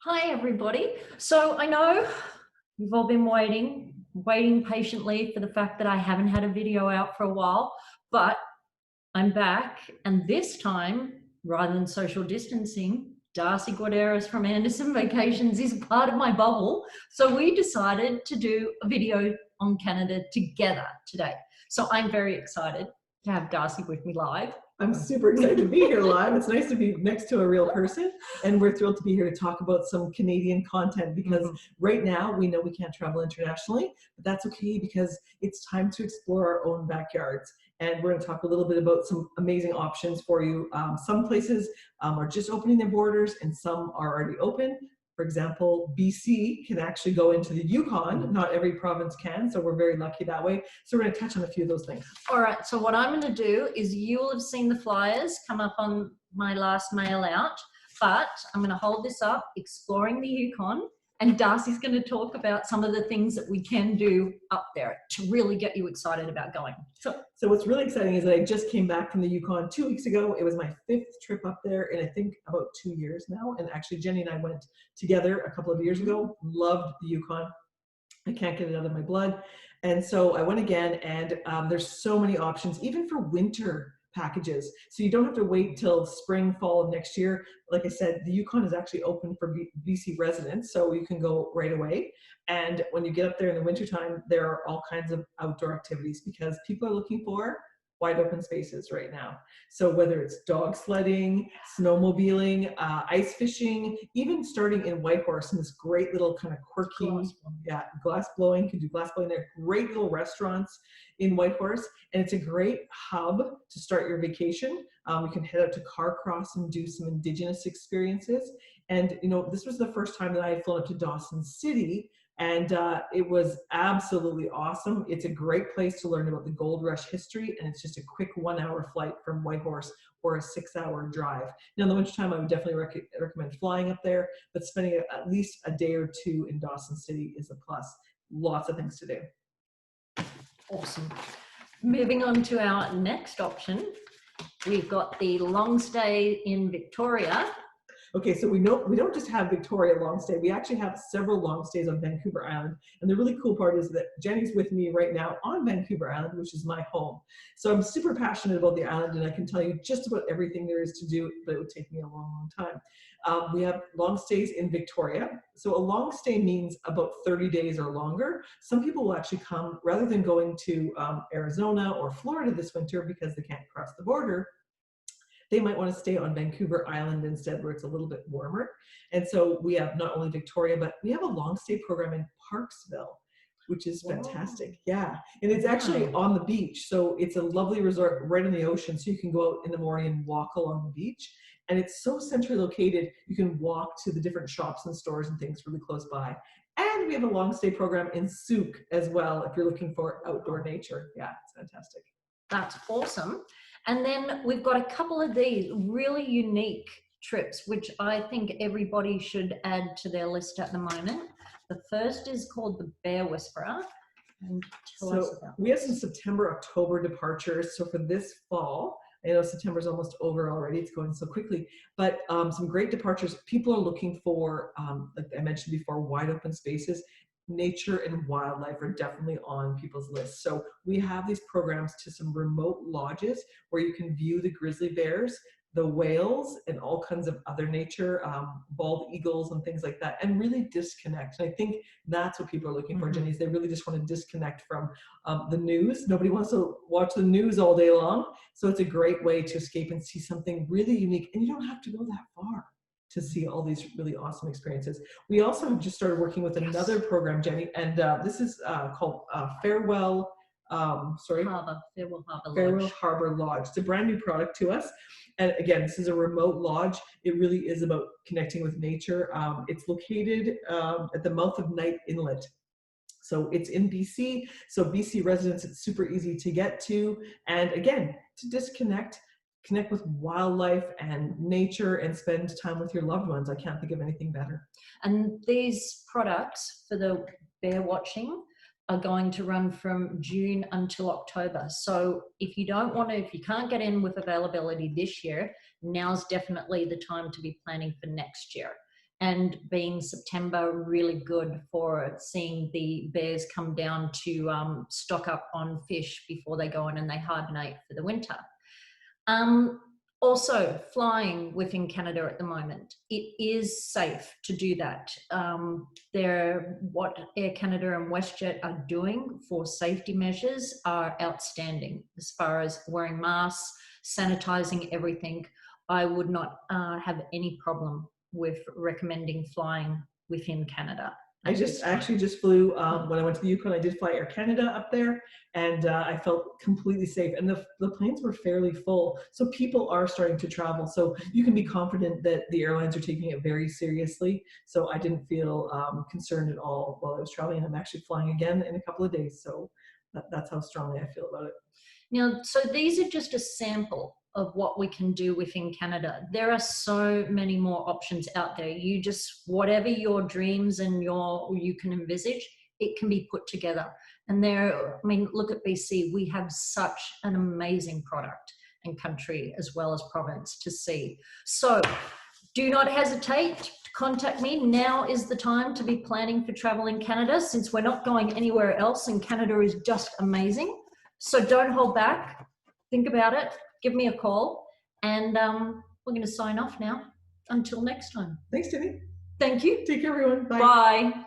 Hi, everybody. So I know you've all been waiting patiently for the fact that I haven't had a video out for a while, but I'm back. And this time, rather than social distancing, Darcie Guarderas from Anderson Vacations is part of my bubble. So we decided to do a video on Canada together today. So I'm very excited to have Darcie with me live. I'm super excited to be here live. It's nice to be next to a real person, and we're thrilled to be here to talk about some Canadian content because right now we know we can't travel internationally, but that's okay because it's time to explore our own backyards. And we're going to talk a little bit about some amazing options for you. Some places are just opening their borders and some are already open. For example, BC can actually go into the Yukon. Not every province can, so we're very lucky that way. So we're going to touch on a few of those things. All right, so what I'm going to do is you will have seen the flyers come up on my last mail out, but I'm going to hold this up, exploring the Yukon, and Darcie's going to talk about some of the things that we can do up there to really get you excited about going. So what's really exciting is that I just came back from the Yukon 2 weeks ago. It was my 5th trip up there in I think about 2 years now. And actually Jenny and I went together a couple of years ago. Loved the Yukon. I can't get it out of my blood. And so I went again, and there's so many options, even for winter packages. So you don't have to wait till spring, fall of next year. Like I said, the Yukon is actually open for BC residents, so you can go right away. And when you get up there in the wintertime, there are all kinds of outdoor activities because people are looking for wide open spaces right now. So whether it's dog sledding, snowmobiling, ice fishing, even starting in Whitehorse in this great little kind of quirky, glass blowing, you can do glass blowing there, great little restaurants in Whitehorse. And it's a great hub to start your vacation. You can head out to Carcross and do some Indigenous experiences. And you know, this was the first time that I had flown up to Dawson City, and it was absolutely awesome. It's a great place to learn about the gold rush history, and it's just a quick 1-hour flight from Whitehorse or a 6-hour drive. Now in the wintertime, I would definitely recommend flying up there, but spending at least a day or two in Dawson City is a plus. Lots of things to do. Awesome. Moving on to our next option, we've got the long stay in Victoria. Okay, so we don't just have Victoria long stay. We actually have several long stays on Vancouver Island. And the really cool part is that Jenny's with me right now on Vancouver Island, which is my home. So I'm super passionate about the island, and I can tell you just about everything there is to do, but it would take me a long, long time. We have long stays in Victoria. So a long stay means about 30 days or longer. Some people will actually come, rather than going to Arizona or Florida this winter because they can't cross the border, they might want to stay on Vancouver Island instead, where it's a little bit warmer. And so we have not only Victoria, but we have a long stay program in Parksville, which is fantastic. Yeah, and it's actually on the beach. So it's a lovely resort right in the ocean. So you can go out in the morning and walk along the beach. And it's so centrally located, you can walk to the different shops and stores and things really close by. And we have a long stay program in Souk as well, if you're looking for outdoor nature. Yeah, it's fantastic. That's awesome. And then we've got a couple of these really unique trips, which I think everybody should add to their list at the moment. The first is called the Bear Whisperer. And tell us about we have some September, October departures. So for this fall, I know September's almost over already. It's going so quickly, but some great departures. People are looking for, like I mentioned before, wide open spaces. Nature and wildlife are definitely on people's lists. So we have these programs to some remote lodges where you can view the grizzly bears, the whales, and all kinds of other nature, bald eagles and things like that, and really disconnect. And I think that's what people are looking for, Jenny, is they really just want to disconnect from the news. Nobody wants to watch the news all day long. So it's a great way to escape and see something really unique. And you don't have to go that far to see all these really awesome experiences. We also have just started working with another program, Jenny, and this is called Farewell Harbor Lodge. It's a brand new product to us. And again, this is a remote lodge. It really is about connecting with nature. It's located at the mouth of Knight Inlet. So it's in BC. So BC residents, it's super easy to get to. And again, to disconnect, connect with wildlife and nature and spend time with your loved ones. I can't think of anything better. And these products for the bear watching are going to run from June until October. So if you can't get in with availability this year, now's definitely the time to be planning for next year. and being September, really good for seeing the bears come down to stock up on fish before they go in and they hibernate for the winter. Also, flying within Canada at the moment, it is safe to do that. What Air Canada and WestJet are doing for safety measures are outstanding as far as wearing masks, sanitizing everything. I would not have any problem with recommending flying within Canada. I actually just flew, when I went to the Yukon, I did fly Air Canada up there, and I felt completely safe. And the planes were fairly full. So people are starting to travel. So you can be confident that the airlines are taking it very seriously. So I didn't feel concerned at all while I was traveling. I'm actually flying again in a couple of days. So that's how strongly I feel about it. Now, so these are just a sample of what we can do within Canada. There are so many more options out there. You just, whatever your dreams and you can envisage, it can be put together. And I mean, look at BC, we have such an amazing product and country as well as province to see. So do not hesitate to contact me. Now is the time to be planning for travel in Canada, since we're not going anywhere else and Canada is just amazing. So don't hold back. Think about it. Give me a call. And we're going to sign off now. Until next time. Thanks, Timmy. Thank you. Take care, everyone. Bye. Bye.